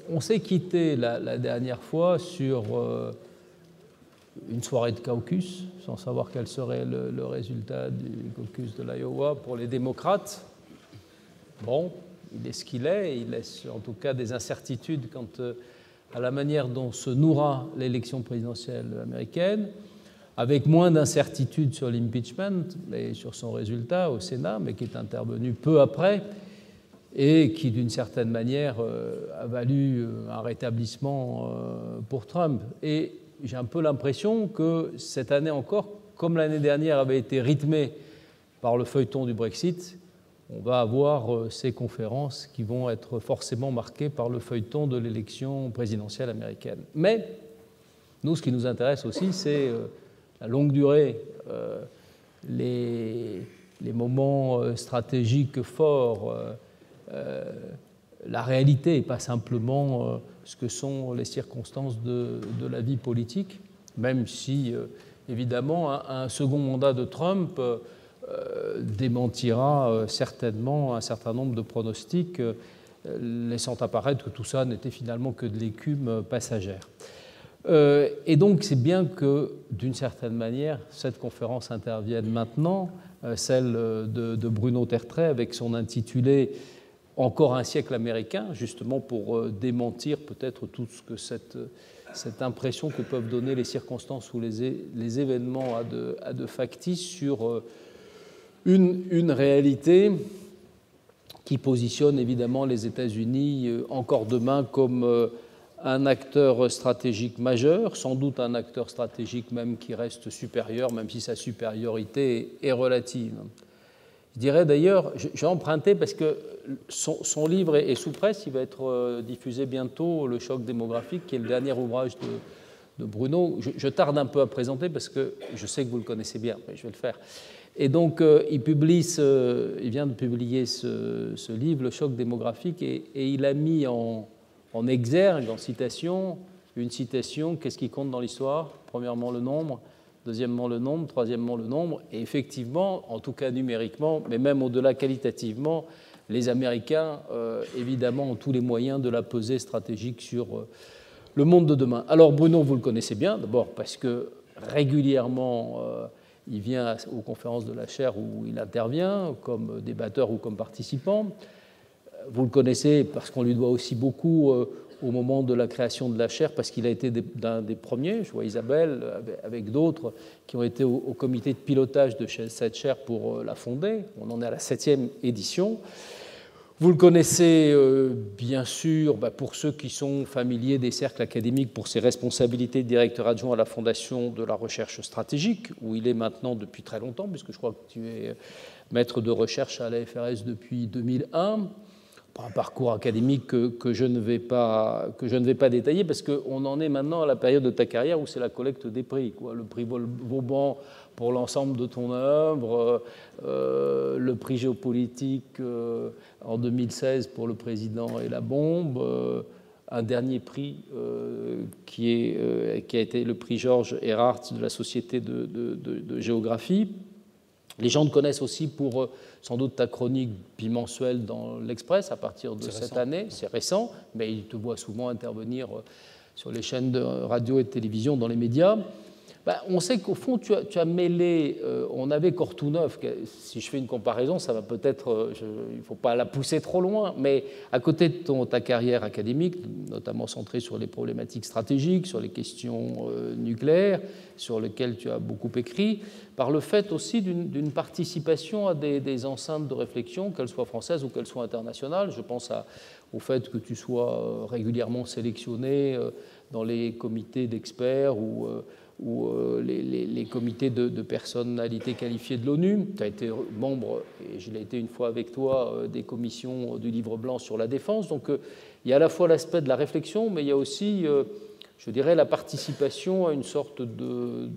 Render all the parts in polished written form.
On s'est quitté la dernière fois sur une soirée de caucus, sans savoir quel serait le résultat du caucus de l'Iowa pour les démocrates. Bon, il est ce qu'il est, il laisse en tout cas des incertitudes quant à la manière dont se nourra l'élection présidentielle américaine, avec moins d'incertitudes sur l'impeachment et sur son résultat au Sénat, mais qui est intervenu peu après et qui, d'une certaine manière, a valu un rétablissement pour Trump. Et j'ai un peu l'impression que cette année encore, comme l'année dernière avait été rythmée par le feuilleton du Brexit, on va avoir ces conférences qui vont être forcément marquées par le feuilleton de l'élection présidentielle américaine. Mais nous, ce qui nous intéresse aussi, c'est la longue durée, les moments stratégiques forts, la réalité, et pas simplement ce que sont les circonstances de la vie politique, même si, évidemment, un second mandat de Trump démentira certainement un certain nombre de pronostics, laissant apparaître que tout ça n'était finalement que de l'écume passagère. Et donc, c'est bien que, d'une certaine manière, cette conférence intervienne maintenant, celle de Bruno Tertrais, avec son intitulé « Encore un siècle américain », justement pour démentir peut-être tout ce que cette impression que peuvent donner les circonstances ou les événements à de factice sur une réalité qui positionne évidemment les États-Unis encore demain comme un acteur stratégique majeur, sans doute un acteur stratégique même qui reste supérieur, même si sa supériorité est relative. Je dirais d'ailleurs, j'ai emprunté parce que son livre est sous presse, il va être diffusé bientôt, Le choc démographique, qui est le dernier ouvrage de Bruno. Je tarde un peu à présenter parce que je sais que vous le connaissez bien, mais je vais le faire. Et donc, il vient de publier ce livre, Le choc démographique, et il a mis en exergue, en citation, une citation, qu'est-ce qui compte dans l'histoire? Premièrement, le nombre, deuxièmement, le nombre, troisièmement, le nombre, et effectivement, en tout cas numériquement, mais même au-delà qualitativement, les Américains, évidemment, ont tous les moyens de la peser stratégique sur le monde de demain. Alors, Bruno, vous le connaissez bien, d'abord parce que régulièrement, il vient aux conférences de la chaire où il intervient comme débatteur ou comme participant. Vous le connaissez parce qu'on lui doit aussi beaucoup au moment de la création de la chaire, parce qu'il a été d'un des premiers, je vois Isabelle, avec d'autres, qui ont été au comité de pilotage de cette chaire pour la fonder. On en est à la 7e édition. Vous le connaissez bien sûr, pour ceux qui sont familiers des cercles académiques, pour ses responsabilités de directeur adjoint à la Fondation de la recherche stratégique, où il est maintenant depuis très longtemps, puisque je crois que tu es maître de recherche à la FRS depuis 2001. Un parcours académique que je ne vais pas détailler, parce qu'on en est maintenant à la période de ta carrière où c'est la collecte des prix, quoi. Le prix Vauban pour l'ensemble de ton œuvre, le prix géopolitique en 2016 pour Le Président et la bombe, un dernier prix qui a été le prix Georges Erhardt de la Société de géographie. Les gens te connaissent aussi pour sans doute ta chronique bimensuelle dans l'Express à partir de cette année. C'est récent, mais ils te voient souvent intervenir sur les chaînes de radio et de télévision, dans les médias. On sait qu'au fond, tu as mêlé, on avait Cortounov, si je fais une comparaison, ça va peut-être, il ne faut pas la pousser trop loin, mais à côté de ta carrière académique, notamment centrée sur les problématiques stratégiques, sur les questions nucléaires, sur lesquelles tu as beaucoup écrit, par le fait aussi d'une participation à des enceintes de réflexion, qu'elles soient françaises ou qu'elles soient internationales. Je pense au fait que tu sois régulièrement sélectionné dans les comités d'experts ou les comités de personnalités qualifiées de l'ONU. Tu as été membre, et je l'ai été une fois avec toi, des commissions du Livre blanc sur la défense. Donc il y a à la fois l'aspect de la réflexion, mais il y a aussi, je dirais, la participation à une sorte de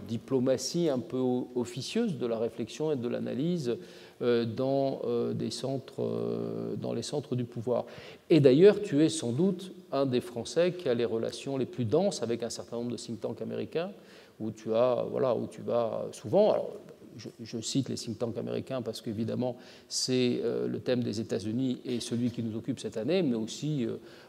diplomatie un peu officieuse de la réflexion et de l'analyse dans les centres du pouvoir. Et d'ailleurs, tu es sans doute un des Français qui a les relations les plus denses avec un certain nombre de think tanks américains, où tu vas souvent. Alors, je cite les think tanks américains parce qu'évidemment c'est le thème des États-Unis et celui qui nous occupe cette année, mais aussi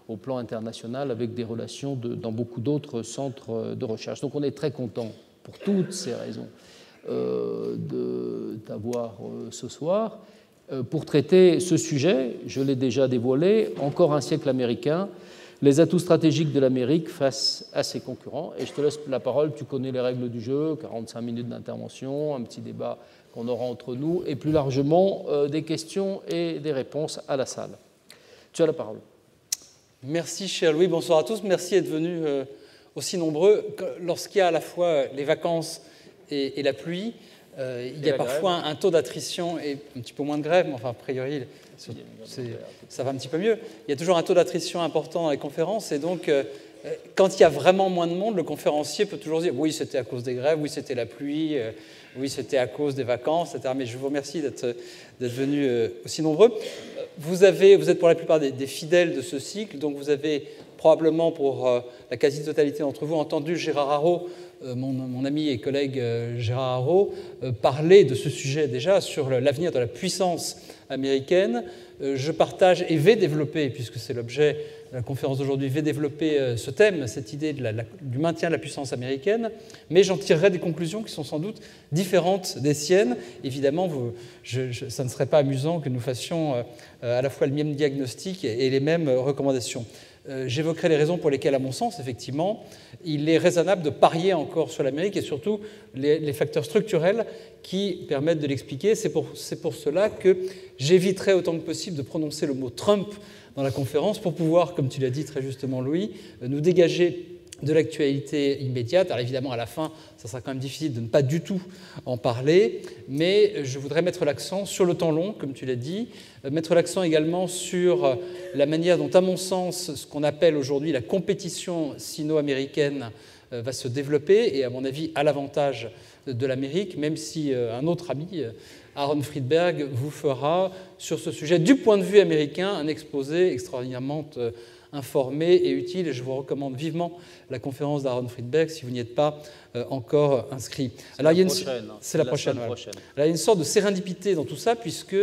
au plan international avec des relations dans beaucoup d'autres centres de recherche. Donc on est très content pour toutes ces raisons d'avoir ce soir pour traiter ce sujet. Je l'ai déjà dévoilé, encore un siècle américain, les atouts stratégiques de l'Amérique face à ses concurrents. Et je te laisse la parole, tu connais les règles du jeu, 45 minutes d'intervention, un petit débat qu'on aura entre nous, et plus largement des questions et des réponses à la salle. Tu as la parole. Merci, cher Louis. Bonsoir à tous. Merci d'être venus aussi nombreux. Lorsqu'il y a à la fois les vacances et la pluie, il y a parfois un taux d'attrition et un petit peu moins de grève, mais enfin, a priori, ça va un petit peu mieux. Il y a toujours un taux d'attrition important dans les conférences, et donc, quand il y a vraiment moins de monde, le conférencier peut toujours dire « oui, c'était à cause des grèves, oui, c'était la pluie, oui, c'était à cause des vacances, etc. » Mais je vous remercie d'être venus aussi nombreux. Vous êtes pour la plupart des fidèles de ce cycle, donc vous avez probablement pour la quasi-totalité d'entre vous entendu Gérard Haraud, mon ami et collègue Gérard Haraud, parler de ce sujet déjà sur l'avenir de la puissance américaine. Je partage et vais développer, puisque c'est l'objet de la conférence d'aujourd'hui, vais développer ce thème, cette idée du maintien de la puissance américaine, mais j'en tirerai des conclusions qui sont sans doute différentes des siennes. Évidemment, ça ne serait pas amusant que nous fassions à la fois le même diagnostic et les mêmes recommandations. J'évoquerai les raisons pour lesquelles, à mon sens, effectivement, il est raisonnable de parier encore sur l'Amérique et surtout les facteurs structurels qui permettent de l'expliquer. C'est pour cela que j'éviterai autant que possible de prononcer le mot Trump dans la conférence pour pouvoir, comme tu l'as dit très justement, Louis, nous dégager de l'actualité immédiate. Alors évidemment, à la fin, ça sera quand même difficile de ne pas du tout en parler, mais je voudrais mettre l'accent sur le temps long, comme tu l'as dit, mettre l'accent également sur la manière dont, à mon sens, ce qu'on appelle aujourd'hui la compétition sino-américaine va se développer, et à mon avis, à l'avantage de l'Amérique, même si un autre ami, Aaron Friedberg, vous fera, sur ce sujet, du point de vue américain, un exposé extraordinairement informé et utile, et je vous recommande vivement la conférence d'Aaron Friedberg si vous n'y êtes pas encore inscrit. C'est la prochaine. Alors, il y a une sorte de sérendipité dans tout ça, puisque,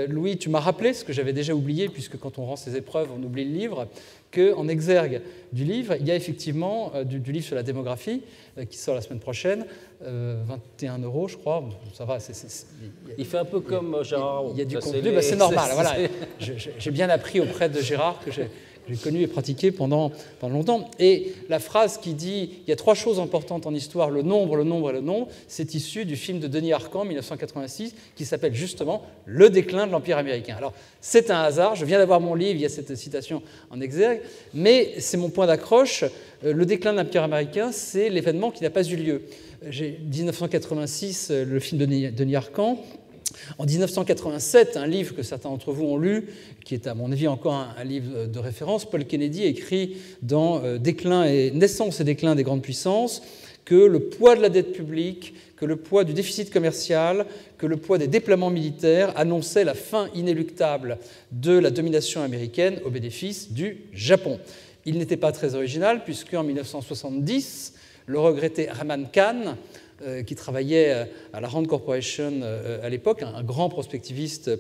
Louis, tu m'as rappelé ce que j'avais déjà oublié, puisque quand on rend ses épreuves, on oublie le livre, qu'en exergue du livre, il y a effectivement du livre sur la démographie, qui sort la semaine prochaine, 21 €, je crois. Ça va. Il fait un peu comme Gérard. Il y a du contenu, c'est normal. Voilà. J'ai bien appris auprès de Gérard, que j'ai connu et pratiqué pendant longtemps. Et la phrase qui dit « il y a 3 choses importantes en histoire, le nombre, le nombre et le nombre », c'est issu du film de Denis Arcand, 1986, qui s'appelle justement « Le déclin de l'Empire américain ». Alors, c'est un hasard, je viens d'avoir mon livre, il y a cette citation en exergue, mais c'est mon point d'accroche. Le déclin de l'Empire américain, c'est l'événement qui n'a pas eu lieu. J'ai 1986, le film de Denis Arcand. En 1987, un livre que certains d'entre vous ont lu, qui est à mon avis encore un livre de référence, Paul Kennedy écrit dans Naissance et déclin des grandes puissances que le poids de la dette publique, que le poids du déficit commercial, que le poids des déploiements militaires annonçaient la fin inéluctable de la domination américaine au bénéfice du Japon. Il n'était pas très original, puisqu'en 1970, le regretté Rahman Khan, qui travaillait à la Rand Corporation à l'époque, un grand prospectiviste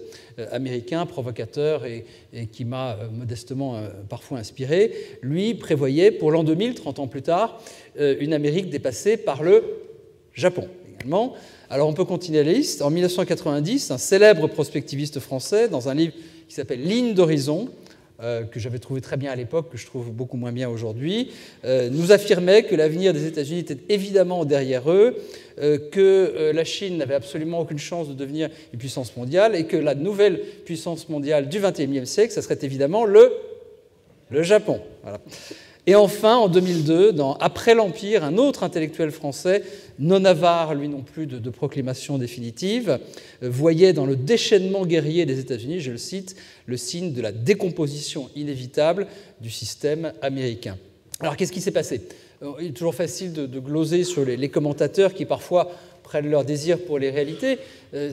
américain, provocateur et qui m'a modestement parfois inspiré, lui prévoyait pour l'an 2000, 30 ans plus tard, une Amérique dépassée par le Japon également. Alors on peut continuer la liste. En 1990, un célèbre prospectiviste français, dans un livre qui s'appelle Ligne d'horizon, que j'avais trouvé très bien à l'époque, que je trouve beaucoup moins bien aujourd'hui, nous affirmait que l'avenir des États-Unis était évidemment derrière eux, que la Chine n'avait absolument aucune chance de devenir une puissance mondiale et que la nouvelle puissance mondiale du XXIe siècle, ça serait évidemment le Japon. Voilà. Et enfin, en 2002, Après l'Empire, un autre intellectuel français, non avare, lui non plus, de proclamation définitive, voyait dans le déchaînement guerrier des États-Unis, je le cite, le signe de la décomposition inévitable du système américain. Alors, qu'est-ce qui s'est passé ? Il est toujours facile de gloser sur les commentateurs qui parfois prennent leur désir pour les réalités.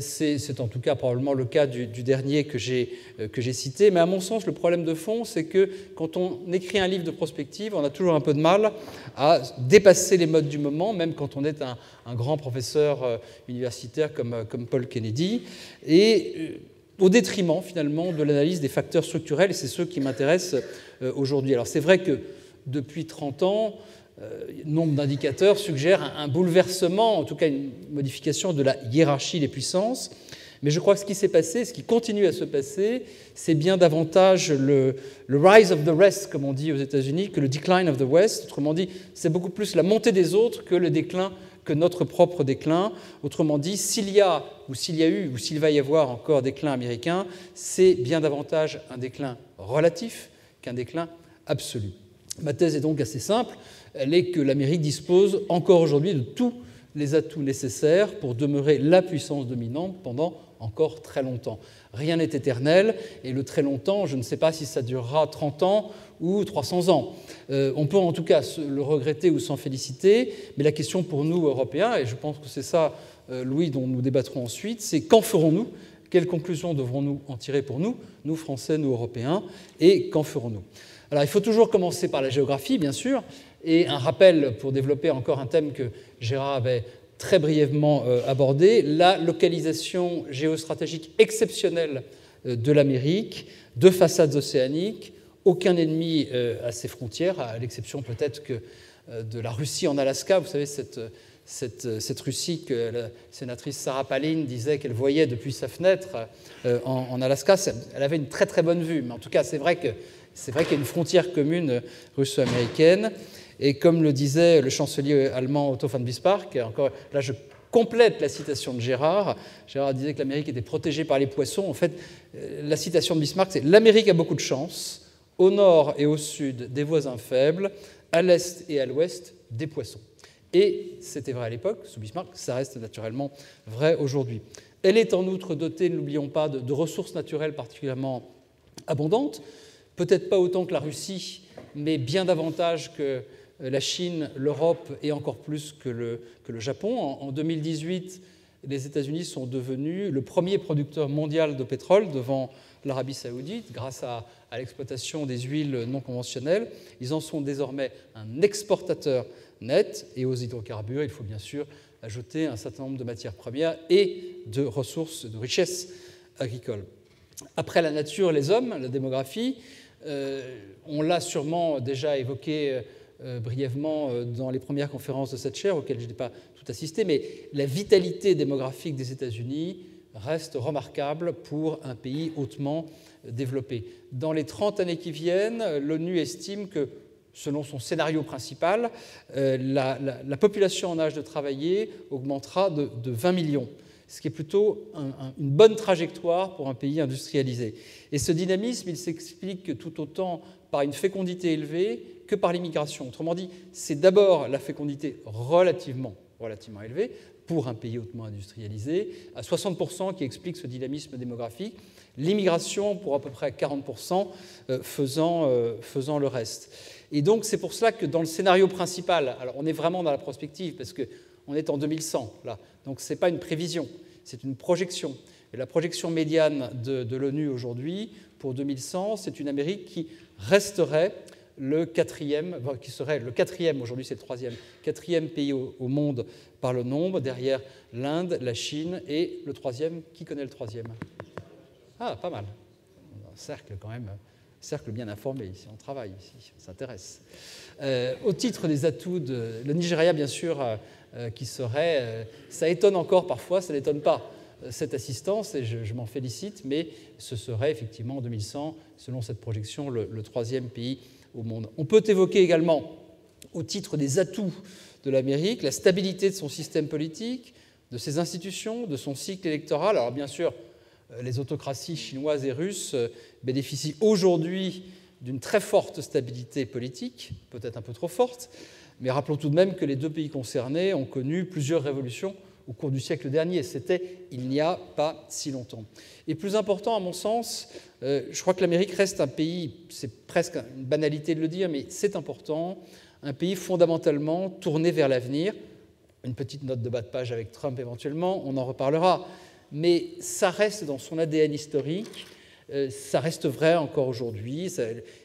C'est en tout cas probablement le cas du dernier que j'ai cité. Mais à mon sens, le problème de fond, c'est que quand on écrit un livre de prospective, on a toujours un peu de mal à dépasser les modes du moment, même quand on est un grand professeur universitaire comme Paul Kennedy, et au détriment finalement de l'analyse des facteurs structurels, et c'est ceux qui m'intéressent aujourd'hui. Alors c'est vrai que depuis 30 ans, nombre d'indicateurs suggèrent un bouleversement, en tout cas une modification de la hiérarchie des puissances. Mais je crois que ce qui s'est passé, ce qui continue à se passer, c'est bien davantage le rise of the rest, comme on dit aux États-Unis, que le decline of the West. Autrement dit, c'est beaucoup plus la montée des autres que le déclin, que notre propre déclin. Autrement dit, s'il y a eu, ou s'il va y avoir encore déclin américain, c'est bien davantage un déclin relatif qu'un déclin absolu. Ma thèse est donc assez simple. Elle est que l'Amérique dispose encore aujourd'hui de tous les atouts nécessaires pour demeurer la puissance dominante pendant encore très longtemps. Rien n'est éternel, et le très longtemps, je ne sais pas si ça durera 30 ans ou 300 ans. On peut en tout cas le regretter ou s'en féliciter, mais la question pour nous, Européens, et je pense que c'est ça, Louis, dont nous débattrons ensuite, c'est qu'en ferons-nous ? Quelles conclusions devrons-nous en tirer pour nous, nous Français, nous Européens, et qu'en ferons-nous ? Alors il faut toujours commencer par la géographie, bien sûr, et un rappel pour développer encore un thème que Gérard avait très brièvement abordé, la localisation géostratégique exceptionnelle de l'Amérique, de façades océaniques, aucun ennemi à ses frontières, à l'exception peut-être que de la Russie en Alaska. Vous savez, cette Russie que la sénatrice Sarah Palin disait qu'elle voyait depuis sa fenêtre en Alaska, elle avait une très très bonne vue, mais en tout cas c'est vrai qu'il y a une frontière commune russo-américaine. Et comme le disait le chancelier allemand Otto von Bismarck, encore là je complète la citation de Gérard. Gérard disait que l'Amérique était protégée par les poissons. En fait, la citation de Bismarck, c'est « L'Amérique a beaucoup de chance, au nord et au sud des voisins faibles, à l'est et à l'ouest des poissons ». Et c'était vrai à l'époque, sous Bismarck, ça reste naturellement vrai aujourd'hui. Elle est en outre dotée, ne l'oublions pas, de ressources naturelles particulièrement abondantes, peut-être pas autant que la Russie, mais bien davantage que la Chine, l'Europe et encore plus que le Japon. En 2018, les États-Unis sont devenus le premier producteur mondial de pétrole devant l'Arabie saoudite grâce à l'exploitation des huiles non conventionnelles. Ils en sont désormais un exportateur net, et aux hydrocarbures, il faut bien sûr ajouter un certain nombre de matières premières et de ressources, de richesses agricoles. Après la nature, les hommes, la démographie, on l'a sûrement déjà évoqué brièvement dans les premières conférences de cette chaire, auxquelles je n'ai pas tout assisté, mais la vitalité démographique des États-Unis reste remarquable pour un pays hautement développé. Dans les 30 années qui viennent, l'ONU estime que, selon son scénario principal, la population en âge de travailler augmentera de 20 millions, ce qui est plutôt une bonne trajectoire pour un pays industrialisé. Et ce dynamisme, il s'explique tout autant par une fécondité élevée que par l'immigration. Autrement dit, c'est d'abord la fécondité relativement élevée pour un pays hautement industrialisé, à 60% qui explique ce dynamisme démographique, l'immigration pour à peu près 40% faisant le reste. Et donc c'est pour cela que dans le scénario principal, alors on est vraiment dans la prospective parce qu'on est en 2100 là, donc ce n'est pas une prévision, c'est une projection. Et la projection médiane de l'ONU aujourd'hui pour 2100, c'est une Amérique qui resterait le quatrième, qui serait le quatrième, aujourd'hui c'est le troisième, quatrième pays au monde par le nombre, derrière l'Inde, la Chine et le troisième, qui connaît le troisième? Ah, pas mal. Un cercle quand même, cercle bien informé ici, on travaille ici, on s'intéresse. Au titre des atouts de le Nigeria, bien sûr, qui serait, ça étonne encore parfois, ça n'étonne pas cette assistance, et je m'en félicite, mais ce serait effectivement en 2100, selon cette projection, le troisième pays au monde. On peut évoquer également, au titre des atouts de l'Amérique, la stabilité de son système politique, de ses institutions, de son cycle électoral. Alors bien sûr, les autocraties chinoises et russes bénéficient aujourd'hui d'une très forte stabilité politique, peut-être un peu trop forte, mais rappelons tout de même que les deux pays concernés ont connu plusieurs révolutions au cours du siècle dernier. C'était il n'y a pas si longtemps. Et plus important, à mon sens, je crois que l'Amérique reste un pays, c'est presque une banalité de le dire, mais c'est important, un pays fondamentalement tourné vers l'avenir, une petite note de bas de page avec Trump éventuellement, on en reparlera. Mais ça reste dans son ADN historique, ça reste vrai encore aujourd'hui.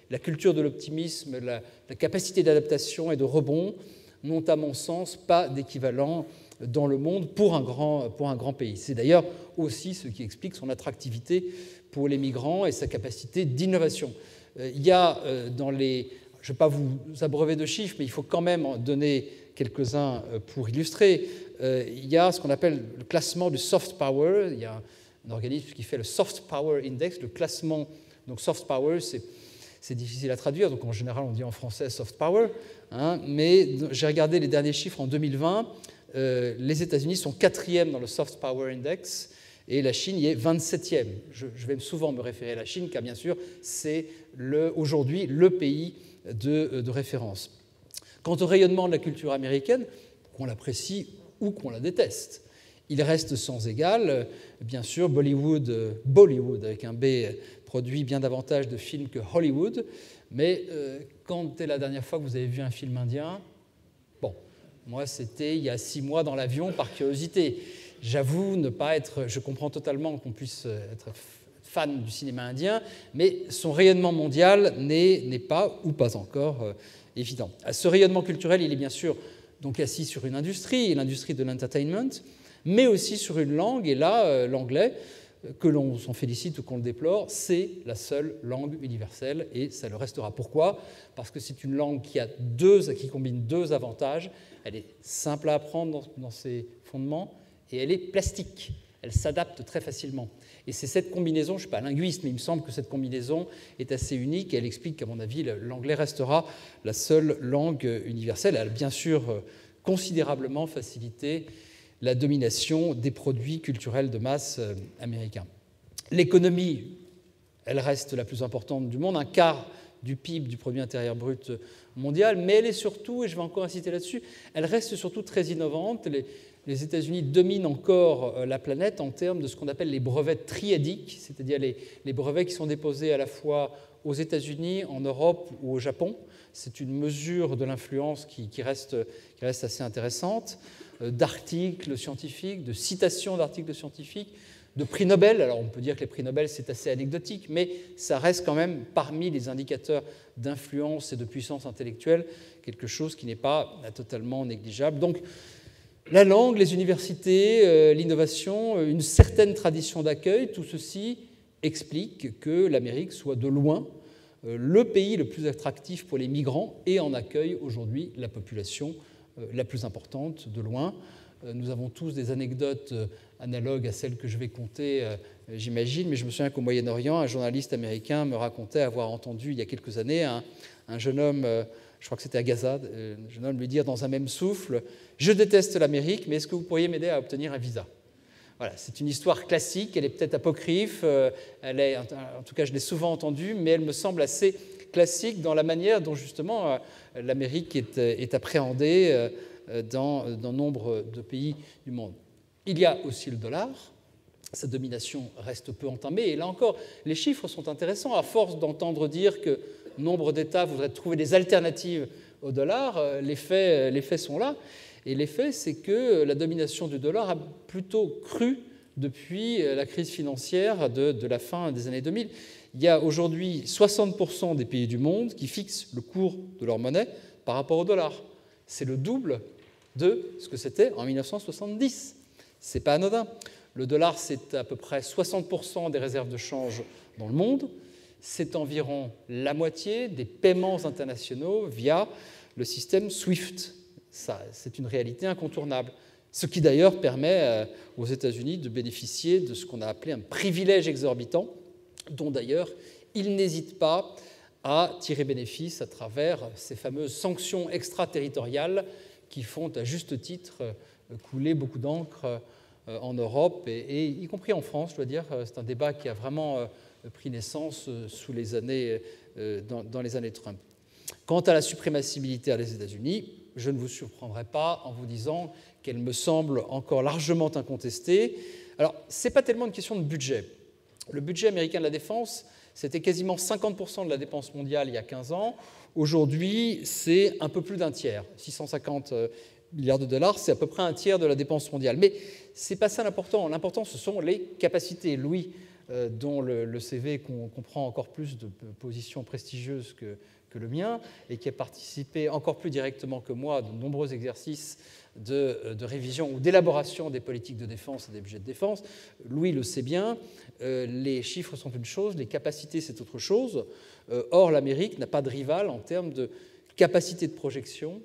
La culture de l'optimisme, la capacité d'adaptation et de rebond n'ont à mon sens pas d'équivalent dans le monde pour un grand pays. C'est d'ailleurs aussi ce qui explique son attractivité pour les migrants et sa capacité d'innovation. Il y a dans les... Je ne vais pas vous abreuver de chiffres, mais il faut quand même en donner quelques-uns pour illustrer. Il y a ce qu'on appelle le classement du soft power. Il y a un organisme qui fait le Soft Power Index, le classement. Donc soft power, c'est difficile à traduire, donc en général on dit en français soft power, hein, mais j'ai regardé les derniers chiffres en 2020. Les États-Unis sont 4e dans le Soft Power Index et la Chine y est 27e. Je vais souvent me référer à la Chine, car bien sûr, c'est aujourd'hui le pays de référence. Quant au rayonnement de la culture américaine, qu'on l'apprécie ou qu'on la déteste, il reste sans égal. Bien sûr, Bollywood avec un B, produit bien davantage de films que Hollywood, mais quand est la dernière fois que vous avez vu un film indien? Bon, moi, c'était il y a 6 mois dans l'avion par curiosité. J'avoue ne pas être... Je comprends totalement qu'on puisse être fan du cinéma indien, mais son rayonnement mondial n'est pas, ou pas encore, évident. Ce rayonnement culturel, il est bien sûr donc assis sur une industrie, l'industrie de l'entertainment, mais aussi sur une langue, et là, l'anglais, que l'on s'en félicite ou qu'on le déplore, c'est la seule langue universelle, et ça le restera. Pourquoi? Parce que c'est une langue qui combine 2 avantages. Elle est simple à apprendre dans ses fondements, et elle est plastique. Elle s'adapte très facilement. Et c'est cette combinaison, je ne suis pas linguiste, mais il me semble que cette combinaison est assez unique, et elle explique qu'à mon avis, l'anglais restera la seule langue universelle. Elle a bien sûr considérablement facilité la domination des produits culturels de masse américains. L'économie, elle reste la plus importante du monde, 1/4 du PIB, du produit intérieur brut mondial, mais elle est surtout, et je vais encore insister là-dessus, elle reste surtout très innovante. Les États-Unis dominent encore la planète en termes de ce qu'on appelle les brevets triadiques, c'est-à-dire les brevets qui sont déposés à la fois aux États-Unis, en Europe ou au Japon. C'est une mesure de l'influence qui reste assez intéressante, d'articles scientifiques, de citations d'articles scientifiques, de prix Nobel. Alors on peut dire que les prix Nobel, c'est assez anecdotique, mais ça reste quand même parmi les indicateurs d'influence et de puissance intellectuelle quelque chose qui n'est pas totalement négligeable. Donc la langue, les universités, l'innovation, une certaine tradition d'accueil, tout ceci explique que l'Amérique soit de loin le pays le plus attractif pour les migrants et en accueille aujourd'hui la population la plus importante de loin. Nous avons tous des anecdotes analogues à celles que je vais conter, j'imagine, mais je me souviens qu'au Moyen-Orient, un journaliste américain me racontait avoir entendu il y a quelques années un jeune homme, je crois que c'était à Gaza, un jeune homme lui dire dans un même souffle « Je déteste l'Amérique, mais est-ce que vous pourriez m'aider à obtenir un visa ?» Voilà, c'est une histoire classique, elle est peut-être apocryphe, en tout cas je l'ai souvent entendue, mais elle me semble assez classique dans la manière dont justement l'Amérique est appréhendée dans nombre de pays du monde. Il y a aussi le dollar, sa domination reste peu entamée, et là encore, les chiffres sont intéressants. À force d'entendre dire que nombre d'États voudraient trouver des alternatives au dollar, les faits sont là. Et l'effet, c'est que la domination du dollar a plutôt cru depuis la crise financière de la fin des années 2000. Il y a aujourd'hui 60% des pays du monde qui fixent le cours de leur monnaie par rapport au dollar. C'est le double de ce que c'était en 1970. Ce n'est pas anodin. Le dollar, c'est à peu près 60% des réserves de change dans le monde. C'est environ la moitié des paiements internationaux via le système SWIFT. Ça, c'est une réalité incontournable. Ce qui d'ailleurs permet aux États-Unis de bénéficier de ce qu'on a appelé un privilège exorbitant, dont d'ailleurs ils n'hésitent pas à tirer bénéfice à travers ces fameuses sanctions extraterritoriales qui font à juste titre couler beaucoup d'encre en Europe, et y compris en France, je dois dire. C'est un débat qui a vraiment pris naissance dans les années Trump. Quant à la suprématie militaire des États-Unis, je ne vous surprendrai pas en vous disant qu'elle me semble encore largement incontestée. Alors, ce n'est pas tellement une question de budget. Le budget américain de la défense, c'était quasiment 50% de la dépense mondiale il y a 15 ans. Aujourd'hui, c'est un peu plus d'un tiers, 650 milliards de dollars, c'est à peu près un tiers de la dépense mondiale. Mais ce n'est pas ça l'important. L'important, ce sont les capacités. Louis, dont le CV comprend encore plus de positions prestigieuses que le mien, et qui a participé encore plus directement que moi à de nombreux exercices de révision ou d'élaboration des politiques de défense et des budgets de défense. Louis le sait bien, les chiffres sont une chose, les capacités c'est autre chose. Or, l'Amérique n'a pas de rival en termes de capacité de projection,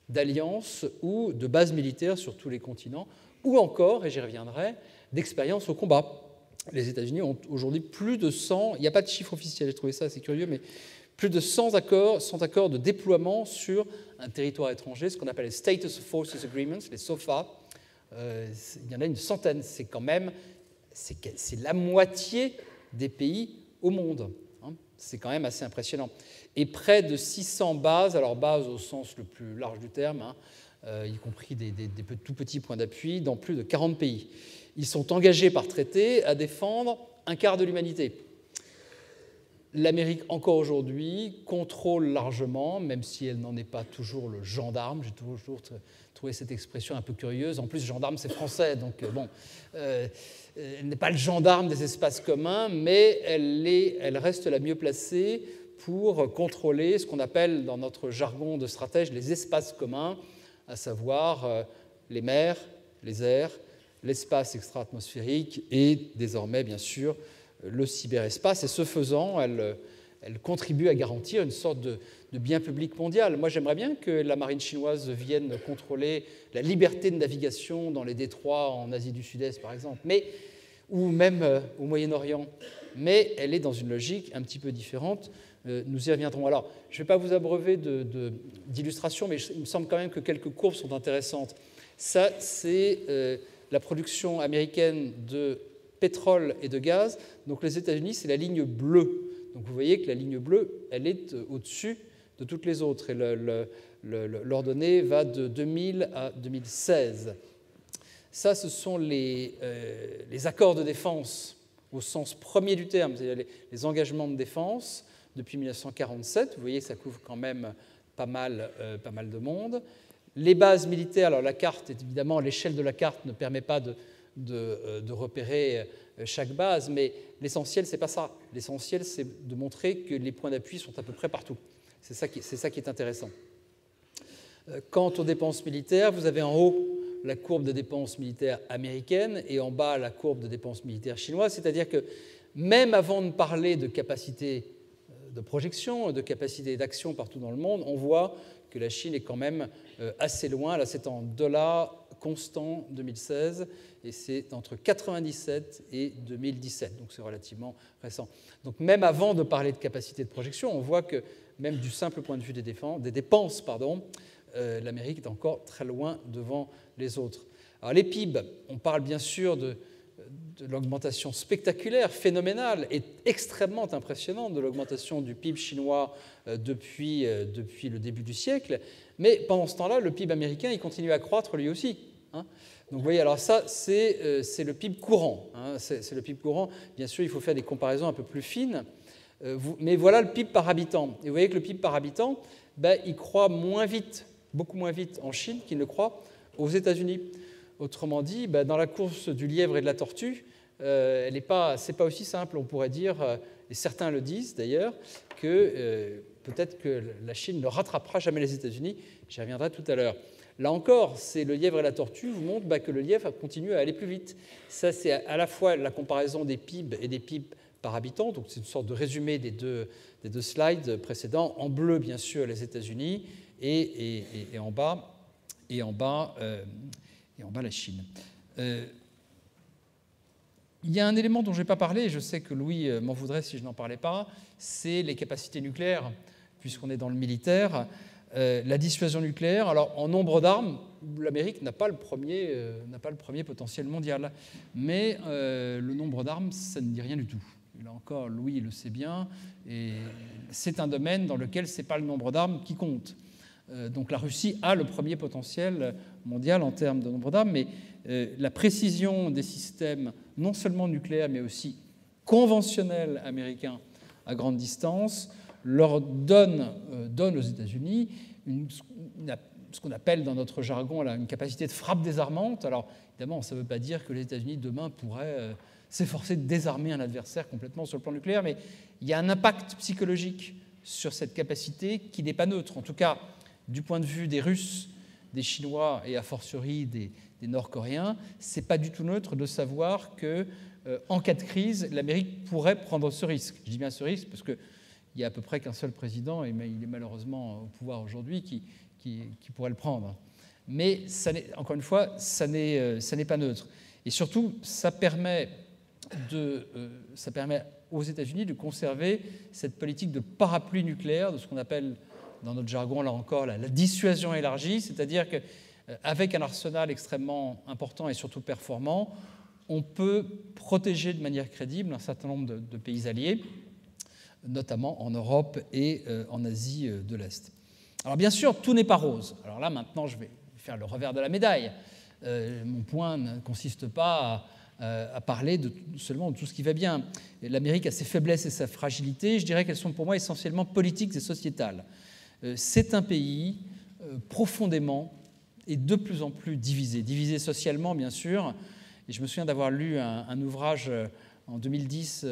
d'alliance ou de base militaire sur tous les continents, ou encore, et j'y reviendrai, d'expérience au combat. Les États-Unis ont aujourd'hui plus de 100, il n'y a pas de chiffre officiel, j'ai trouvé ça assez curieux, mais plus de 100 accords de déploiement sur un territoire étranger, ce qu'on appelle les Status of Forces Agreements, les SOFA. Il y en a une centaine, c'est quand même c'est la moitié des pays au monde. Hein. C'est quand même assez impressionnant. Et près de 600 bases, alors bases au sens le plus large du terme, hein, y compris des tout petits points d'appui, dans plus de 40 pays. Ils sont engagés par traité à défendre un quart de l'humanité. L'Amérique, encore aujourd'hui, contrôle largement, même si elle n'en est pas toujours le gendarme. J'ai toujours trouvé cette expression un peu curieuse. En plus, gendarme, c'est français, donc bon, elle n'est pas le gendarme des espaces communs, mais elle reste la mieux placée pour contrôler ce qu'on appelle, dans notre jargon de stratège, les espaces communs, à savoir les mers, les airs, l'espace extra-atmosphérique et, désormais, bien sûr, le cyberespace, et ce faisant, elle contribue à garantir une sorte de bien public mondial. Moi, j'aimerais bien que la marine chinoise vienne contrôler la liberté de navigation dans les détroits en Asie du Sud-Est, par exemple, ou même au Moyen-Orient. Mais elle est dans une logique un petit peu différente. Nous y reviendrons. Alors, je ne vais pas vous abreuver d'illustrations, mais il me semble quand même que quelques courbes sont intéressantes. Ça, c'est la production américaine de pétrole et de gaz. Donc les États-Unis, c'est la ligne bleue. Donc vous voyez que la ligne bleue, elle est au-dessus de toutes les autres. Et l'ordonnée va de 2000 à 2016. Ça, ce sont les accords de défense au sens premier du terme, c'est-à-dire les engagements de défense depuis 1947. Vous voyez, ça couvre quand même pas mal de monde. Les bases militaires, alors la carte, évidemment, l'échelle de la carte ne permet pas de repérer chaque base, mais l'essentiel, c'est pas ça. L'essentiel, c'est de montrer que les points d'appui sont à peu près partout. C'est ça qui est intéressant. Quant aux dépenses militaires, vous avez en haut la courbe de dépenses militaires américaines et en bas la courbe de dépenses militaires chinoises, c'est-à-dire que même avant de parler de capacité de projection, de capacité d'action partout dans le monde, on voit que la Chine est quand même assez loin. Là, c'est en dollars constant 2016, et c'est entre 1997 et 2017, donc c'est relativement récent. Donc même avant de parler de capacité de projection, on voit que même du simple point de vue des dépenses, l'Amérique est encore très loin devant les autres. Alors les PIB, on parle bien sûr de l'augmentation spectaculaire, phénoménale et extrêmement impressionnante de l'augmentation du PIB chinois depuis le début du siècle, mais pendant ce temps-là, le PIB américain, il continue à croître lui aussi. Hein. Donc vous voyez, alors ça, c'est le PIB courant. Hein, c'est le PIB courant. Bien sûr, il faut faire des comparaisons un peu plus fines, mais voilà le PIB par habitant. Et vous voyez que le PIB par habitant, il croît moins vite, beaucoup moins vite en Chine qu'il ne croît aux États-Unis. Autrement dit, dans la course du lièvre et de la tortue, c'est pas aussi simple, on pourrait dire, et certains le disent d'ailleurs, que peut-être que la Chine ne rattrapera jamais les États-Unis. J'y reviendrai tout à l'heure. Là encore, c'est le lièvre et la tortue vous montrent que le lièvre continue à aller plus vite. Ça, c'est à la fois la comparaison des PIB et des PIB par habitant, donc c'est une sorte de résumé des deux slides précédents. En bleu, bien sûr, les États-Unis, et en bas, la Chine. Il y a un élément dont je n'ai pas parlé, et je sais que Louis m'en voudrait si je n'en parlais pas, c'est les capacités nucléaires, puisqu'on est dans le militaire. La dissuasion nucléaire, alors en nombre d'armes, l'Amérique n'a pas le premier potentiel mondial, mais le nombre d'armes, ça ne dit rien du tout. Là encore, Louis le sait bien, et c'est un domaine dans lequel ce n'est pas le nombre d'armes qui compte. Donc la Russie a le premier potentiel mondial en termes de nombre d'armes, mais la précision des systèmes, non seulement nucléaires, mais aussi conventionnels américains à grande distance, leur donne aux États-Unis ce qu'on appelle dans notre jargon là, une capacité de frappe désarmante. Alors évidemment, ça ne veut pas dire que les États-Unis demain pourraient s'efforcer de désarmer un adversaire complètement sur le plan nucléaire, mais il y a un impact psychologique sur cette capacité qui n'est pas neutre. En tout cas, du point de vue des Russes, des Chinois et a fortiori des Nord-Coréens, ce n'est pas du tout neutre de savoir que en cas de crise, l'Amérique pourrait prendre ce risque. Je dis bien ce risque parce qu'il n'y a à peu près qu'un seul président, et il est malheureusement au pouvoir aujourd'hui, qui pourrait le prendre. Mais encore une fois, ça n'est pas neutre. Et surtout, ça permet aux États-Unis de conserver cette politique de parapluie nucléaire, de ce qu'on appelle dans notre jargon, là encore, la dissuasion élargie, c'est-à-dire qu'avec un arsenal extrêmement important et surtout performant, on peut protéger de manière crédible un certain nombre de pays alliés, notamment en Europe et en Asie de l'Est. Alors bien sûr, tout n'est pas rose. Alors là, maintenant, je vais faire le revers de la médaille. Mon point ne consiste pas à parler seulement de tout ce qui va bien. L'Amérique a ses faiblesses et sa fragilité. Je dirais qu'elles sont pour moi essentiellement politiques et sociétales. C'est un pays profondément et de plus en plus divisé socialement, bien sûr. Et je me souviens d'avoir lu un ouvrage en 2010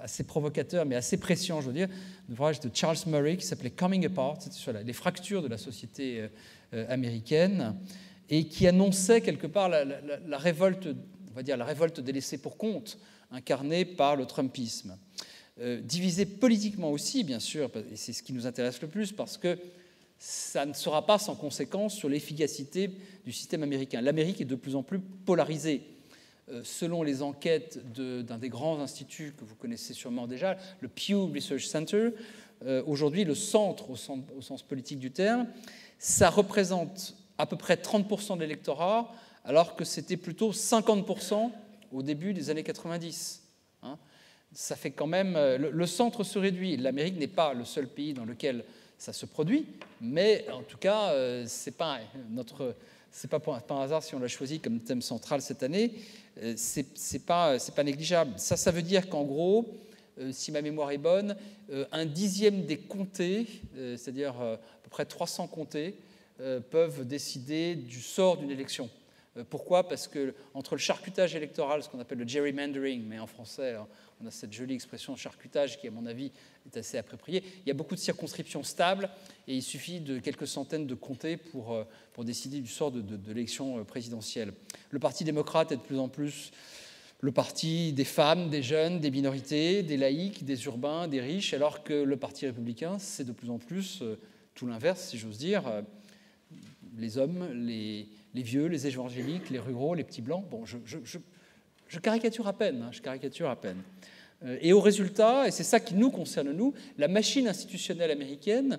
assez provocateur, mais assez prescient, je veux dire, un ouvrage de Charles Murray qui s'appelait Coming Apart, c'était sur les fractures de la société américaine, et qui annonçait quelque part la révolte, on va dire la révolte des laissés pour compte, incarnée par le Trumpisme. Divisé politiquement aussi, bien sûr, et c'est ce qui nous intéresse le plus, parce que ça ne sera pas sans conséquence sur l'efficacité du système américain. L'Amérique est de plus en plus polarisée. Selon les enquêtes d'un des grands instituts que vous connaissez sûrement déjà, le Pew Research Center, aujourd'hui le centre, au sens politique du terme, ça représente à peu près 30% de l'électorat, alors que c'était plutôt 50% au début des années 90. Ça fait quand même... Le centre se réduit. L'Amérique n'est pas le seul pays dans lequel ça se produit, mais en tout cas, c'est pas un hasard si on l'a choisi comme thème central cette année. C'est pas négligeable. Ça veut dire qu'en gros, si ma mémoire est bonne, un dixième des comtés, c'est-à-dire à peu près 300 comtés, peuvent décider du sort d'une élection. Pourquoi ? Parce que entre le charcutage électoral, ce qu'on appelle le gerrymandering, mais en français, on a cette jolie expression charcutage qui, à mon avis, est assez appropriée. Il y a beaucoup de circonscriptions stables et il suffit de quelques centaines de comtés pour décider du sort de l'élection présidentielle. Le Parti démocrate est de plus en plus le parti des femmes, des jeunes, des minorités, des laïcs, des urbains, des riches, alors que le Parti républicain, c'est de plus en plus tout l'inverse, si j'ose dire. Les hommes, les vieux, les évangéliques, les ruraux, les petits blancs. Bon, je caricature à peine, Et au résultat, et c'est ça qui nous concerne, nous, la machine institutionnelle américaine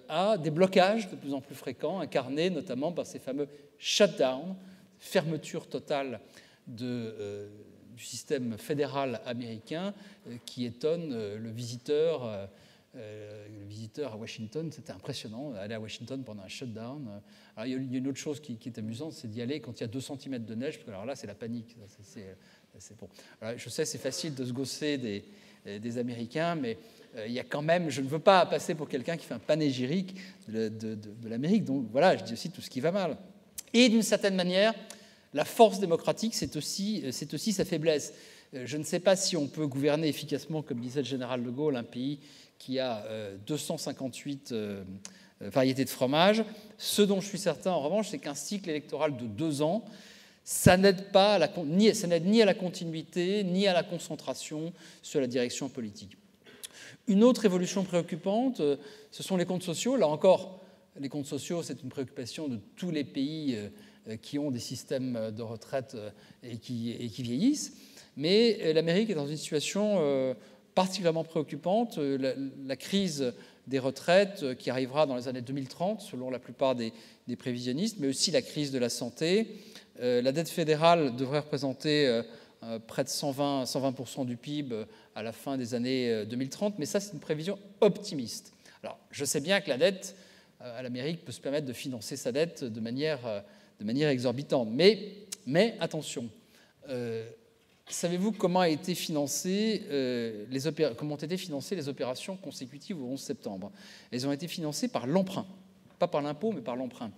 a des blocages de plus en plus fréquents, incarnés notamment par ces fameux shutdowns, fermeture totale du système fédéral américain qui étonne le visiteur à Washington. C'était impressionnant, aller à Washington pendant un shutdown. Alors, il y a une autre chose qui est amusante, c'est d'y aller quand il y a 2 cm de neige, parce que alors là, c'est la panique. C'est bon. Alors, je sais, c'est facile de se gausser des Américains, mais il y a quand même, je ne veux pas passer pour quelqu'un qui fait un panégyrique de l'Amérique. Donc voilà, je dis aussi tout ce qui va mal. Et d'une certaine manière, la force démocratique, c'est aussi sa faiblesse. Je ne sais pas si on peut gouverner efficacement, comme disait le général de Gaulle, un pays qui a 258 variétés de fromage. Ce dont je suis certain, en revanche, c'est qu'un cycle électoral de 2 ans, ça n'aide ni à la continuité, ni à la concentration sur la direction politique. Une autre évolution préoccupante, ce sont les comptes sociaux. Là encore, les comptes sociaux, c'est une préoccupation de tous les pays qui ont des systèmes de retraite et qui vieillissent. Mais l'Amérique est dans une situation particulièrement préoccupante. La crise des retraites qui arrivera dans les années 2030, selon la plupart des prévisionnistes, mais aussi la crise de la santé. La dette fédérale devrait représenter près de 120% du PIB à la fin des années 2030, mais ça, c'est une prévision optimiste. Alors, je sais bien que la dette à l'Amérique peut se permettre de financer sa dette de manière exorbitante, mais attention, savez-vous comment ont été financées les opérations consécutives au 11 septembre ? Elles ont été financées par l'emprunt, pas par l'impôt, mais par l'emprunt.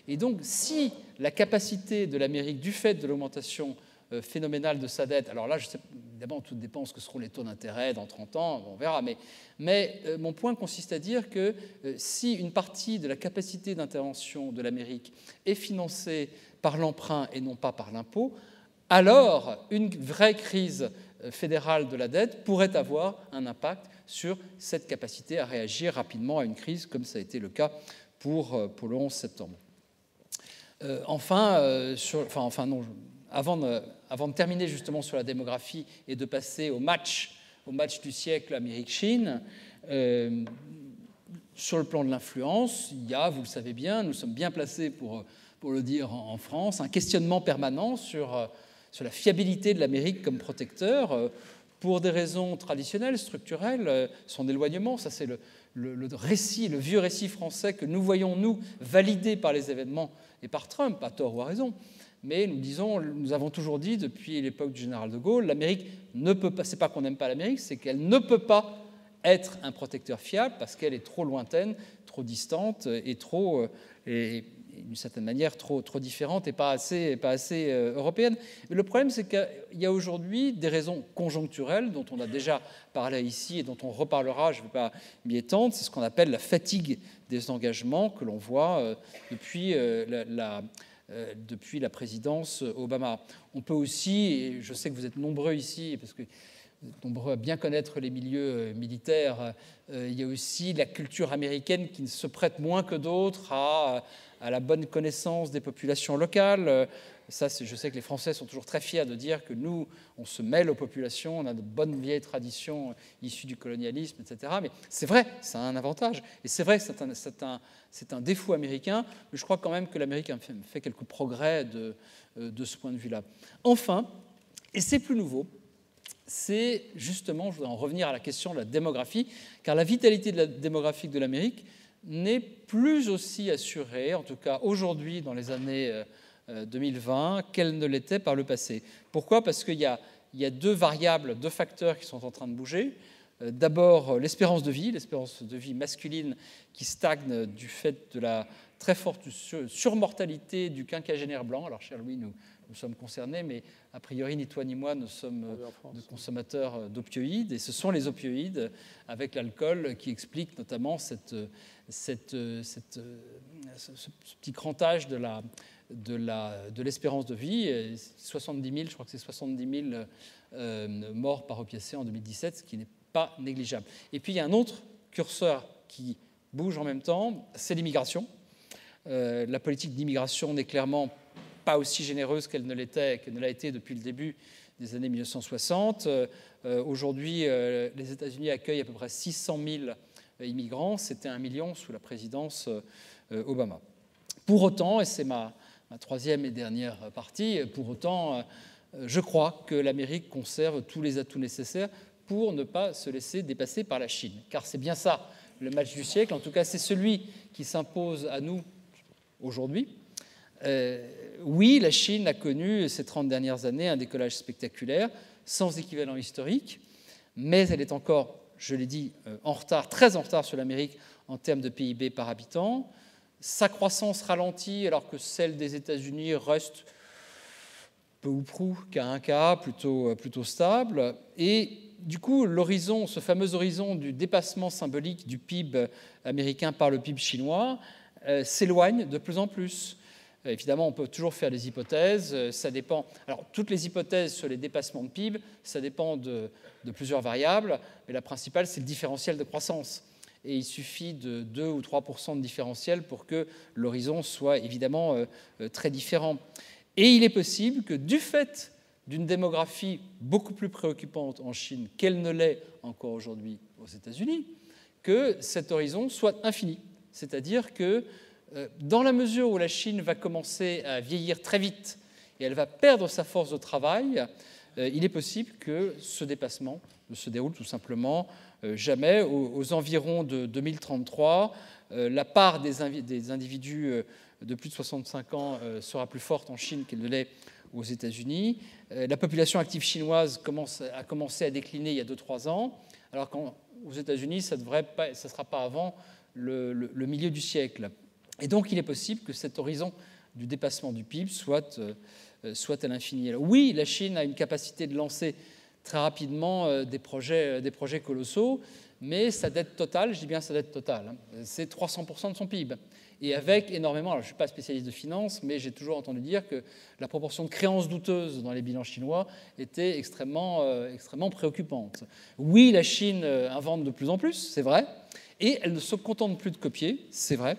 Et donc, si la capacité de l'Amérique, du fait de l'augmentation phénoménale de sa dette, alors là, je sais, évidemment, tout dépend de ce que seront les taux d'intérêt dans 30 ans, on verra, mais mon point consiste à dire que si une partie de la capacité d'intervention de l'Amérique est financée par l'emprunt et non pas par l'impôt, alors une vraie crise fédérale de la dette pourrait avoir un impact sur cette capacité à réagir rapidement à une crise, comme ça a été le cas pour le 11 septembre. Avant de terminer justement sur la démographie et de passer au match du siècle Amérique-Chine, sur le plan de l'influence, il y a, vous le savez bien, nous sommes bien placés pour le dire en France, un questionnement permanent sur la fiabilité de l'Amérique comme protecteur, pour des raisons traditionnelles, structurelles, son éloignement. Ça, c'est le vieux récit français que nous voyons, nous, validé par les événements et par Trump, à tort ou à raison. Mais nous avons toujours dit, depuis l'époque du général de Gaulle, l'Amérique ne peut pas, c'est pas qu'on n'aime pas l'Amérique, c'est qu'elle ne peut pas être un protecteur fiable parce qu'elle est trop lointaine, trop distante et d'une certaine manière trop différente et pas assez européenne. Mais le problème, c'est qu'il y a aujourd'hui des raisons conjoncturelles dont on a déjà parlé ici et dont on reparlera, je ne vais pas m'y étendre, c'est ce qu'on appelle la fatigue des engagements que l'on voit depuis la présidence Obama. On peut aussi, et je sais que vous êtes nombreux ici, parce que vous êtes nombreux à bien connaître les milieux militaires, il y a aussi la culture américaine qui se prête moins que d'autres à la bonne connaissance des populations locales. Ça, je sais que les Français sont toujours très fiers de dire que nous, on se mêle aux populations, on a de bonnes vieilles traditions issues du colonialisme, etc. Mais c'est vrai, ça a un avantage. Et c'est vrai que c'est un défaut américain, mais je crois quand même que l'Amérique a fait quelques progrès de ce point de vue-là. Enfin, et c'est plus nouveau, c'est justement, je voudrais en revenir à la question de la démographie, car la vitalité démographique de l'Amérique n'est plus aussi assurée, en tout cas aujourd'hui, dans les années 2020, qu'elle ne l'était par le passé. Pourquoi ? Parce qu'il y a deux variables, deux facteurs qui sont en train de bouger. D'abord, l'espérance de vie masculine qui stagne du fait de la très forte surmortalité du quinquagénaire blanc. Alors, cher Louis, nous sommes concernés, mais a priori, ni toi ni moi ne sommes de consommateurs d'opioïdes. Et ce sont les opioïdes, avec l'alcool, qui expliquent notamment ce petit crantage de l'espérance de vie. 70 000, je crois que c'est 70 000 morts par opiacés en 2017, ce qui n'est pas négligeable. Et puis, il y a un autre curseur qui bouge en même temps, c'est l'immigration. La politique d'immigration n'est clairement pas aussi généreuse qu'elle ne l'a été depuis le début des années 1960. Aujourd'hui, les États-Unis accueillent à peu près 600 000 immigrants. C'était 1 million sous la présidence Obama. Pour autant, et c'est ma troisième et dernière partie, pour autant, je crois que l'Amérique conserve tous les atouts nécessaires pour ne pas se laisser dépasser par la Chine. Car c'est bien ça, le match du siècle. En tout cas, c'est celui qui s'impose à nous aujourd'hui. Oui, la Chine a connu ces 30 dernières années un décollage spectaculaire, sans équivalent historique, mais elle est encore, je l'ai dit, en retard, très en retard sur l'Amérique en termes de PIB par habitant. Sa croissance ralentit alors que celle des États-Unis reste peu ou prou qu'à un cas, plutôt stable. Et du coup, ce fameux horizon du dépassement symbolique du PIB américain par le PIB chinois s'éloigne de plus en plus. Évidemment, on peut toujours faire des hypothèses. Ça dépend. Alors, toutes les hypothèses sur les dépassements de PIB, ça dépend de plusieurs variables, mais la principale, c'est le différentiel de croissance. Et il suffit de 2 ou 3% de différentiel pour que l'horizon soit évidemment très différent. Et il est possible que, du fait d'une démographie beaucoup plus préoccupante en Chine qu'elle ne l'est encore aujourd'hui aux États-Unis, que cet horizon soit infini. C'est-à-dire que dans la mesure où la Chine va commencer à vieillir très vite et elle va perdre sa force de travail, il est possible que ce dépassement ne se déroule tout simplement jamais. Aux environs de 2033, la part des individus de plus de 65 ans sera plus forte en Chine qu'elle ne l'est aux États-Unis. La population active chinoise a commencé à décliner il y a 2-3 ans, alors qu'aux États-Unis, ça ne sera pas avant le milieu du siècle. Et donc, il est possible que cet horizon du dépassement du PIB soit à l'infini. Alors, oui, la Chine a une capacité de lancer très rapidement des projets colossaux, mais sa dette totale, je dis bien sa dette totale, hein, c'est 300% de son PIB. Et avec énormément, alors je ne suis pas spécialiste de finance, mais j'ai toujours entendu dire que la proportion de créances douteuses dans les bilans chinois était extrêmement préoccupante. Oui, la Chine invente de plus en plus, c'est vrai, et elle ne se contente plus de copier, c'est vrai.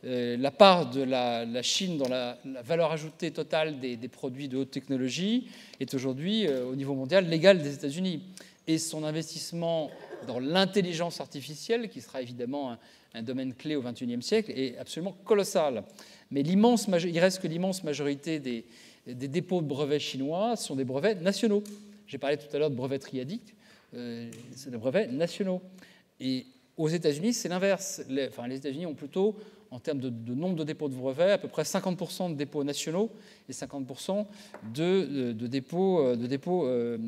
La part de la Chine dans la valeur ajoutée totale des produits de haute technologie est aujourd'hui, au niveau mondial, l'égale des États-Unis. Et son investissement dans l'intelligence artificielle, qui sera évidemment un domaine clé au XXIe siècle, est absolument colossal. Mais il reste que l'immense majorité des dépôts de brevets chinois sont des brevets nationaux. J'ai parlé tout à l'heure de brevets triadiques, c'est des brevets nationaux. Et aux États-Unis, c'est l'inverse. Les États-Unis ont plutôt, en termes de nombre de dépôts de brevets, à peu près 50% de dépôts nationaux et 50% de dépôts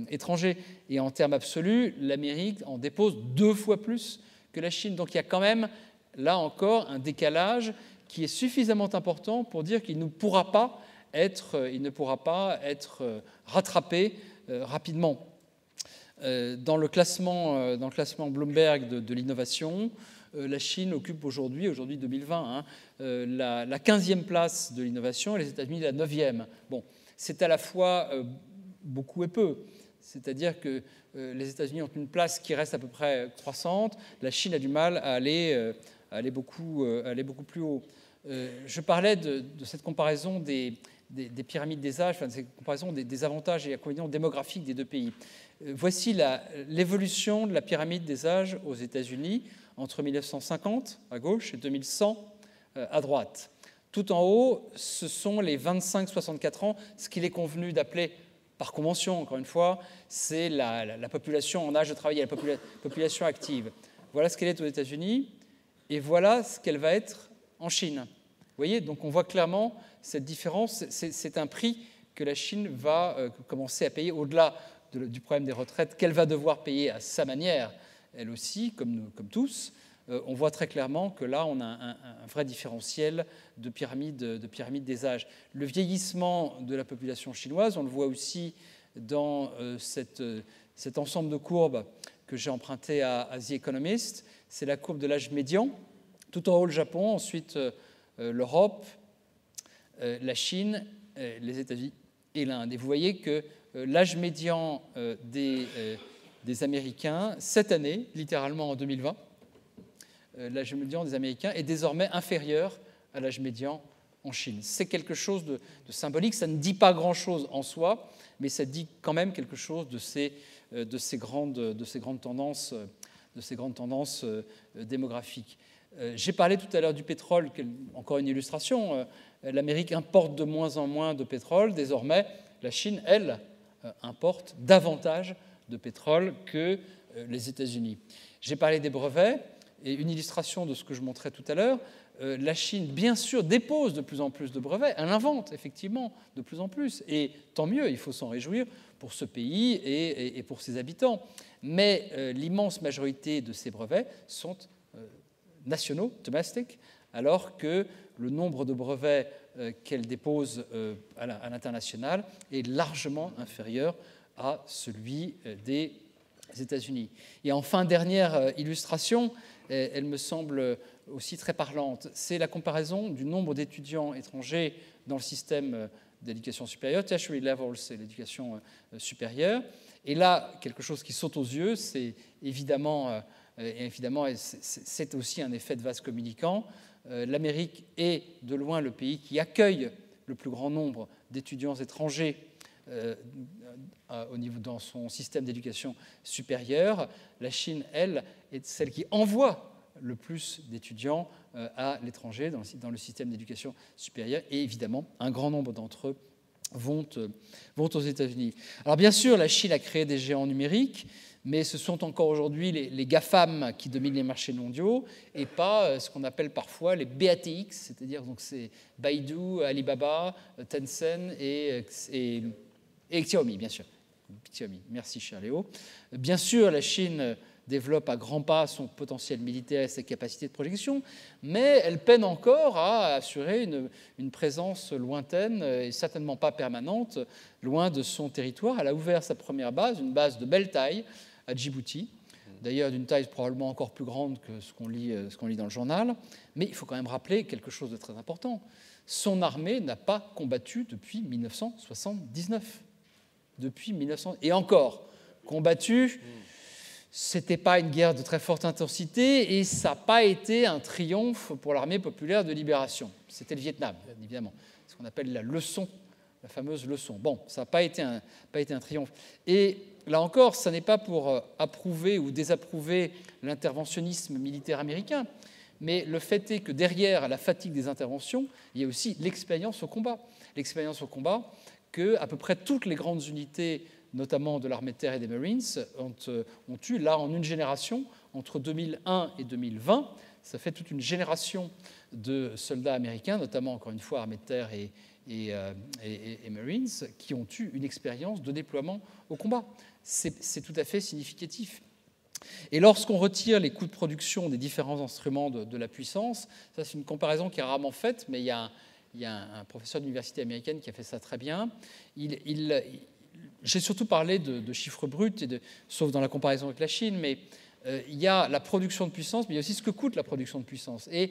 étrangers. Et en termes absolus, l'Amérique en dépose 2 fois plus que la Chine. Donc il y a quand même, là encore, un décalage qui est suffisamment important pour dire qu'il ne pourra pas être rattrapé rapidement. Dans le classement Bloomberg de l'innovation, la Chine occupe aujourd'hui 2020, la 15e place de l'innovation et les États-Unis la 9e. Bon, c'est à la fois beaucoup et peu. C'est-à-dire que les États-Unis ont une place qui reste à peu près croissante. La Chine a du mal à aller beaucoup plus haut. Je parlais de cette comparaison des pyramides des âges, de cette comparaison des avantages et inconvénients démographiques des deux pays. Voici l'évolution de la pyramide des âges aux États-Unis entre 1950 à gauche et 2100 à droite. Tout en haut, ce sont les 25-64 ans, ce qu'il est convenu d'appeler, par convention, encore une fois, c'est la population en âge de travailler, la population active. Voilà ce qu'elle est aux États-Unis, et voilà ce qu'elle va être en Chine. Vous voyez, donc on voit clairement cette différence. C'est un prix que la Chine va commencer à payer au-delà du problème des retraites, qu'elle va devoir payer à sa manière, elle aussi, comme tous. On voit très clairement que là, on a un vrai différentiel de pyramide des âges. Le vieillissement de la population chinoise, on le voit aussi dans cet ensemble de courbes que j'ai emprunté à The Economist. C'est la courbe de l'âge médian. Tout en haut, le Japon, ensuite l'Europe, la Chine, les États-Unis et l'Inde. Et vous voyez que l'âge médian des Américains, cette année, littéralement en 2020, l'âge médian des Américains est désormais inférieur à l'âge médian en Chine. C'est quelque chose de symbolique, ça ne dit pas grand-chose en soi, mais ça dit quand même quelque chose de ces grandes tendances démographiques. J'ai parlé tout à l'heure du pétrole, encore une illustration. L'Amérique importe de moins en moins de pétrole. Désormais, la Chine, elle, importe davantage de pétrole que les États-Unis. J'ai parlé des brevets, et une illustration de ce que je montrais tout à l'heure. La Chine, bien sûr, dépose de plus en plus de brevets. Elle invente, effectivement, de plus en plus. Et tant mieux, il faut s'en réjouir pour ce pays et pour ses habitants. Mais l'immense majorité de ces brevets sont nationaux, domestic, alors que le nombre de brevets qu'elle dépose à l'international est largement inférieur à celui des États-Unis. Et enfin, dernière illustration, elle me semble aussi très parlante, c'est la comparaison du nombre d'étudiants étrangers dans le système d'éducation supérieure. Tertiary level, c'est l'éducation supérieure. Et là, quelque chose qui saute aux yeux, c'est évidemment c'est aussi un effet de vase communicant. L'Amérique est de loin le pays qui accueille le plus grand nombre d'étudiants étrangers dans son système d'éducation supérieure. La Chine, elle, est celle qui envoie le plus d'étudiants à l'étranger dans le système d'éducation supérieure. Et évidemment, un grand nombre d'entre eux vont aux États-Unis. Alors bien sûr, la Chine a créé des géants numériques, mais ce sont encore aujourd'hui les GAFAM qui dominent les marchés mondiaux et pas ce qu'on appelle parfois les BATX, c'est-à-dire donc c'est Baidu, Alibaba, Tencent et Xiaomi, bien sûr. Xiaomi. Merci, cher Léo. Bien sûr, la Chine développe à grands pas son potentiel militaire et ses capacités de projection, mais elle peine encore à assurer une présence lointaine et certainement pas permanente loin de son territoire. Elle a ouvert sa première base, une base de belle taille à Djibouti, d'ailleurs d'une taille probablement encore plus grande que ce qu'on lit dans le journal, mais il faut quand même rappeler quelque chose de très important. Son armée n'a pas combattu depuis 1979. Et encore, combattu, ce n'était pas une guerre de très forte intensité et ça n'a pas été un triomphe pour l'armée populaire de libération. C'était le Vietnam, évidemment, ce qu'on appelle la leçon, la fameuse leçon. Bon, ça n'a pas été un triomphe. Et là encore, ce n'est pas pour approuver ou désapprouver l'interventionnisme militaire américain, mais le fait est que derrière la fatigue des interventions, il y a aussi l'expérience au combat. L'expérience au combat que à peu près toutes les grandes unités, notamment de l'armée de terre et des Marines, ont eu là en une génération, entre 2001 et 2020. Ça fait toute une génération de soldats américains, notamment encore une fois armée de terre et Marines, qui ont eu une expérience de déploiement au combat. C'est tout à fait significatif. Et lorsqu'on retire les coûts de production des différents instruments de la puissance, ça c'est une comparaison qui est rarement faite, mais il y a un professeur d'université américaine qui a fait ça très bien. J'ai surtout parlé de chiffres bruts, sauf dans la comparaison avec la Chine, mais il y a la production de puissance, mais il y a aussi ce que coûte la production de puissance. Et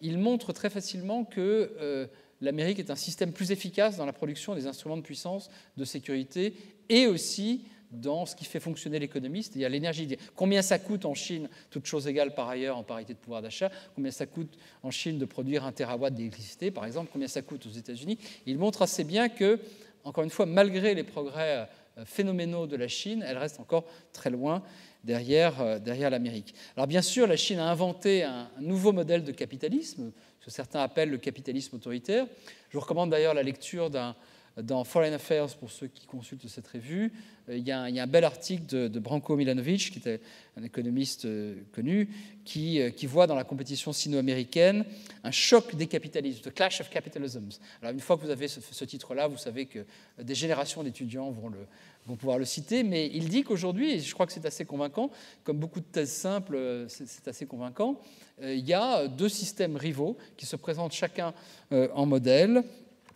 il montre très facilement que l'Amérique est un système plus efficace dans la production des instruments de puissance, de sécurité, et aussi dans ce qui fait fonctionner l'économie, c'est-à-dire l'énergie. Combien ça coûte en Chine, toutes choses égales par ailleurs en parité de pouvoir d'achat, combien ça coûte en Chine de produire 1 terawatt d'électricité, par exemple, combien ça coûte aux États-Unis. Il montre assez bien que, encore une fois, malgré les progrès phénoménaux de la Chine, elle reste encore très loin derrière l'Amérique. Alors bien sûr, la Chine a inventé un nouveau modèle de capitalisme, ce que certains appellent le capitalisme autoritaire. Je vous recommande d'ailleurs la lecture dans Foreign Affairs, pour ceux qui consultent cette revue, il y a un bel article de Branko Milanovic, qui était un économiste connu, qui voit dans la compétition sino-américaine un choc des capitalismes, the clash of capitalisms. Alors une fois que vous avez ce titre-là, vous savez que des générations d'étudiants vont pouvoir le citer, mais il dit qu'aujourd'hui, et je crois que c'est assez convaincant, comme beaucoup de thèses simples, c'est assez convaincant, il y a deux systèmes rivaux qui se présentent chacun en modèle.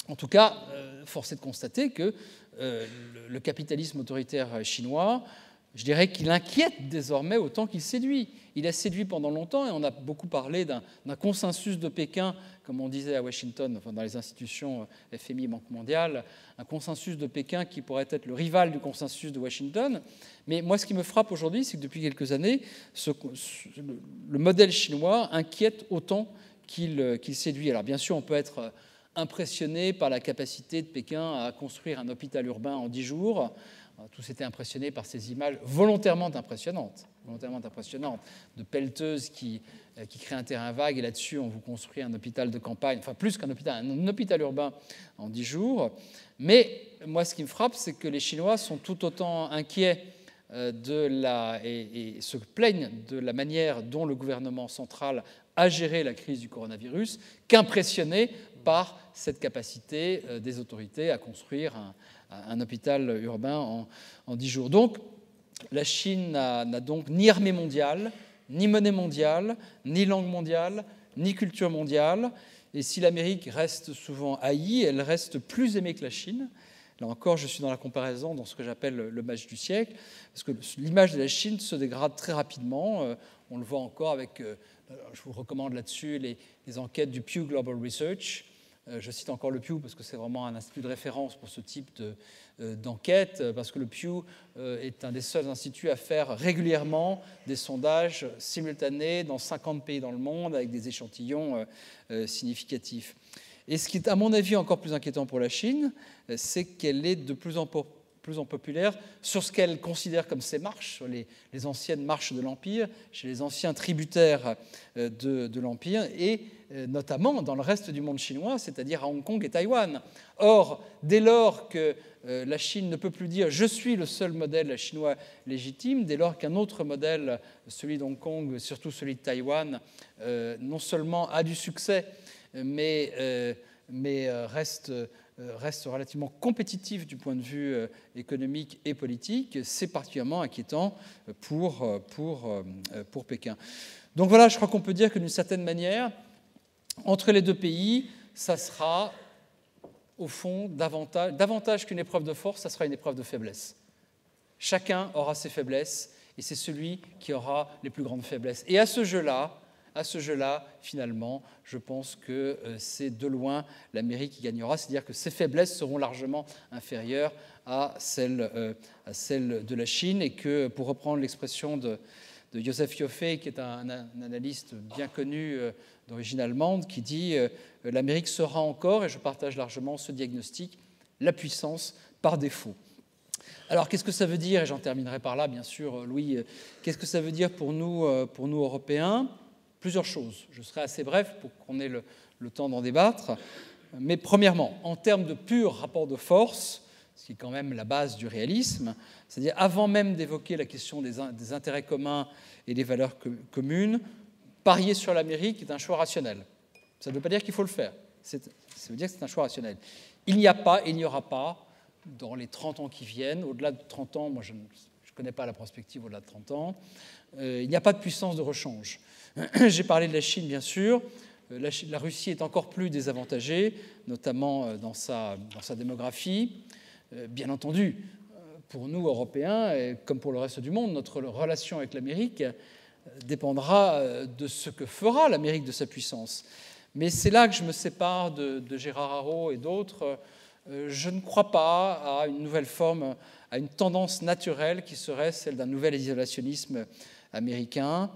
En tout cas, force est de constater que le capitalisme autoritaire chinois, je dirais qu'il inquiète désormais autant qu'il séduit. Il a séduit pendant longtemps, et on a beaucoup parlé d'un consensus de Pékin, comme on disait à Washington, enfin dans les institutions FMI, Banque mondiale, un consensus de Pékin qui pourrait être le rival du consensus de Washington. Mais moi, ce qui me frappe aujourd'hui, c'est que depuis quelques années, le modèle chinois inquiète autant qu'il séduit. Alors bien sûr, on peut être impressionné par la capacité de Pékin à construire un hôpital urbain en 10 jours. Tous étaient impressionnés par ces images volontairement impressionnantes, de pelleteuses qui créent un terrain vague, et là-dessus, on vous construit un hôpital de campagne, enfin plus qu'un hôpital, un hôpital urbain en 10 jours. Mais moi, ce qui me frappe, c'est que les Chinois sont tout autant inquiets et se plaignent de la manière dont le gouvernement central a géré la crise du coronavirus qu'impressionnés par cette capacité des autorités à construire un hôpital urbain en 10 jours. Donc, la Chine n'a donc ni armée mondiale, ni monnaie mondiale, ni langue mondiale, ni culture mondiale. Et si l'Amérique reste souvent haïe, elle reste plus aimée que la Chine. Là encore, je suis dans la comparaison, dans ce que j'appelle le match du siècle, parce que l'image de la Chine se dégrade très rapidement. On le voit encore avec, je vous recommande là-dessus, les enquêtes du Pew Global Research. Je cite encore le Pew parce que c'est vraiment un institut de référence pour ce type d'enquête, parce que le Pew est un des seuls instituts à faire régulièrement des sondages simultanés dans 50 pays dans le monde avec des échantillons significatifs. Et ce qui est, à mon avis, encore plus inquiétant pour la Chine, c'est qu'elle est de plus en populaire sur ce qu'elle considère comme ses marches, sur les anciennes marches de l'Empire, chez les anciens tributaires de l'Empire, et notamment dans le reste du monde chinois, c'est-à-dire à Hong Kong et Taïwan. Or, dès lors que la Chine ne peut plus dire « je suis le seul modèle chinois légitime », dès lors qu'un autre modèle, celui d'Hong Kong, surtout celui de Taïwan, non seulement a du succès, mais reste reste relativement compétitif du point de vue économique et politique, c'est particulièrement inquiétant pour Pékin. Donc voilà, je crois qu'on peut dire que d'une certaine manière, entre les deux pays, ça sera au fond davantage qu'une épreuve de force, ça sera une épreuve de faiblesse. Chacun aura ses faiblesses et c'est celui qui aura les plus grandes faiblesses. Et à ce jeu-là, finalement, je pense que c'est de loin l'Amérique qui gagnera, c'est-à-dire que ses faiblesses seront largement inférieures à celles de la Chine et que, pour reprendre l'expression de Joseph Joffé, qui est un analyste bien connu d'origine allemande, qui dit « L'Amérique sera encore, et je partage largement ce diagnostic, la puissance par défaut ». Alors, qu'est-ce que ça veut dire, et j'en terminerai par là, bien sûr, Louis, qu'est-ce que ça veut dire pour nous Européens ? Plusieurs choses. Je serai assez bref pour qu'on ait le temps d'en débattre. Mais premièrement, en termes de pur rapport de force, ce qui est quand même la base du réalisme, c'est-à-dire avant même d'évoquer la question des intérêts communs et des valeurs communes, parier sur l'Amérique est un choix rationnel. Ça ne veut pas dire qu'il faut le faire. Ça veut dire que c'est un choix rationnel. Il n'y a pas et il n'y aura pas, dans les 30 ans qui viennent, au-delà de 30 ans, moi je ne connais pas la prospective au-delà de 30 ans, il n'y a pas de puissance de rechange. J'ai parlé de la Chine, bien sûr. La Russie est encore plus désavantagée, notamment dans sa démographie. Bien entendu, pour nous, Européens, et comme pour le reste du monde, notre relation avec l'Amérique dépendra de ce que fera l'Amérique de sa puissance. Mais c'est là que je me sépare de Gérard Haro et d'autres. Je ne crois pas à une nouvelle forme, à une tendance naturelle qui serait celle d'un nouvel isolationnisme américain.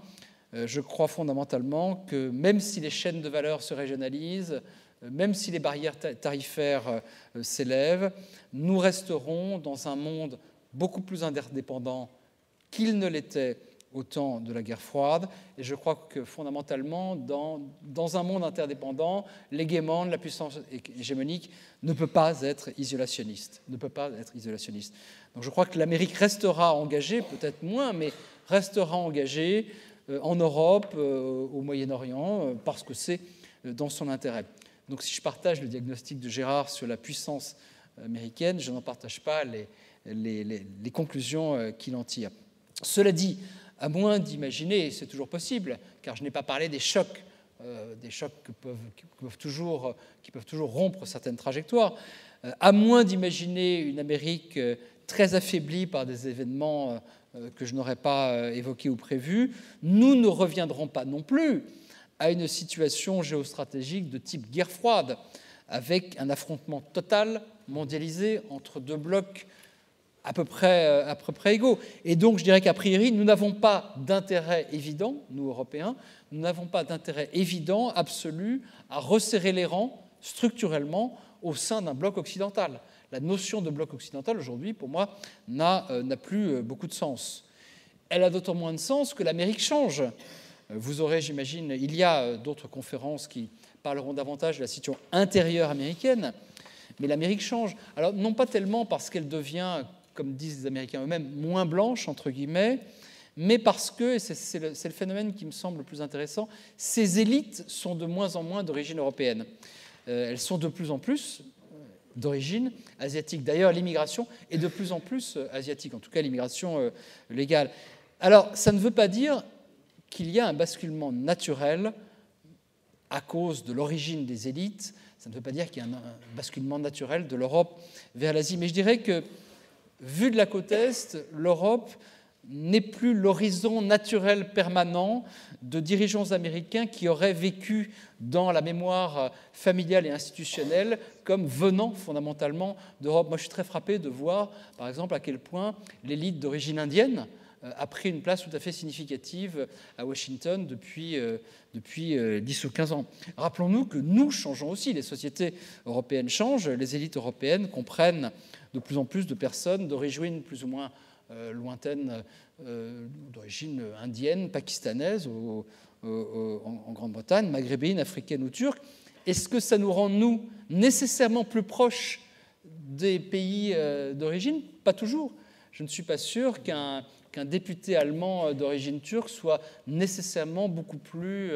Je crois fondamentalement que même si les chaînes de valeur se régionalisent, même si les barrières tarifaires s'élèvent, nous resterons dans un monde beaucoup plus interdépendant qu'il ne l'était au temps de la guerre froide. Et je crois que fondamentalement, dans un monde interdépendant, l'hégémon, la puissance hégémonique ne peut pas être isolationniste. Donc je crois que l'Amérique restera engagée, peut-être moins, mais restera engagée en Europe, au Moyen-Orient, parce que c'est dans son intérêt. Donc si je partage le diagnostic de Gérard sur la puissance américaine, je n'en partage pas les conclusions qu'il en tire. Cela dit, à moins d'imaginer, et c'est toujours possible, car je n'ai pas parlé des chocs qui peuvent toujours rompre certaines trajectoires, à moins d'imaginer une Amérique très affaiblie par des événements que je n'aurais pas évoqués ou prévus, nous ne reviendrons pas non plus à une situation géostratégique de type guerre froide, avec un affrontement total, mondialisé, entre deux blocs à peu près égaux. Et donc, je dirais qu'a priori, nous n'avons pas d'intérêt évident, nous, Européens, nous n'avons pas d'intérêt évident, absolu, à resserrer les rangs structurellement au sein d'un bloc occidental. La notion de bloc occidental, aujourd'hui, pour moi, n'a plus beaucoup de sens. Elle a d'autant moins de sens que l'Amérique change. Vous aurez, j'imagine, il y a d'autres conférences qui parleront davantage de la situation intérieure américaine, mais l'Amérique change. Alors, non pas tellement parce qu'elle devient, comme disent les Américains eux-mêmes, moins blanche, entre guillemets, mais parce que, et c'est le phénomène qui me semble le plus intéressant, ces élites sont de moins en moins d'origine européenne. Elles sont de plus en plus d'origine asiatique. D'ailleurs, l'immigration est de plus en plus asiatique, en tout cas l'immigration légale. Alors, ça ne veut pas dire qu'il y a un basculement naturel à cause de l'origine des élites. Ça ne veut pas dire qu'il y a un basculement naturel de l'Europe vers l'Asie. Mais je dirais que, vu de la côte Est, l'Europe n'est plus l'horizon naturel permanent de dirigeants américains qui auraient vécu dans la mémoire familiale et institutionnelle comme venant fondamentalement d'Europe. Moi, je suis très frappé de voir, par exemple, à quel point l'élite d'origine indienne a pris une place tout à fait significative à Washington depuis 10 ou 15 ans. Rappelons-nous que nous changeons aussi, les sociétés européennes changent, les élites européennes comprennent de plus en plus de personnes d'origine plus ou moins lointaine, d'origine indienne, pakistanaise, en Grande-Bretagne, maghrébine, africaine ou turque. Est-ce que ça nous rend, nous, nécessairement plus proches des pays d'origine ? Pas toujours. je ne suis pas sûr qu'un député allemand d'origine turque soit nécessairement beaucoup plus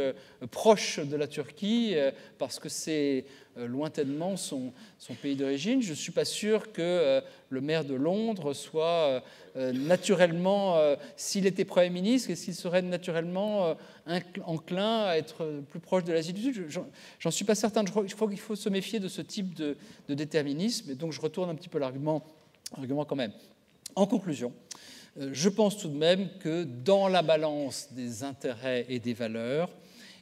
proche de la Turquie parce que c'est lointainement son pays d'origine. Je ne suis pas sûr que le maire de Londres soit naturellement, s'il était Premier ministre, est-ce qu'il serait naturellement enclin à être plus proche de l'Asie du Sud. J'en suis pas certain. Je crois qu'il faut se méfier de ce type de déterminisme. Et donc je retourne un petit peu l'argument quand même. En conclusion, je pense tout de même que dans la balance des intérêts et des valeurs,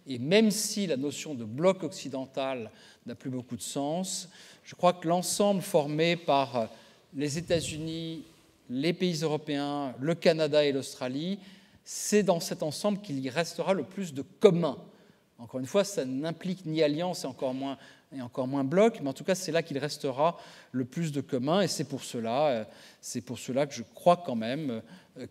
et même si la notion de bloc occidental n'a plus beaucoup de sens, je crois que l'ensemble formé par les États-Unis, les pays européens, le Canada et l'Australie, c'est dans cet ensemble qu'il y restera le plus de commun. Encore une fois, ça n'implique ni alliance et encore moins bloc, mais en tout cas, c'est là qu'il restera le plus de commun, et c'est pour cela que je crois quand même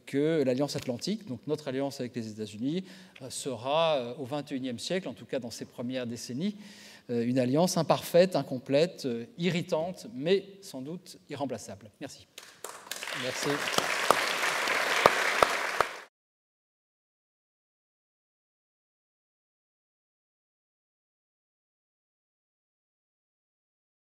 que l'Alliance Atlantique, donc notre alliance avec les États-Unis, sera au XXIe siècle, en tout cas dans ses premières décennies, une alliance imparfaite, incomplète, irritante, mais sans doute irremplaçable. Merci. Merci.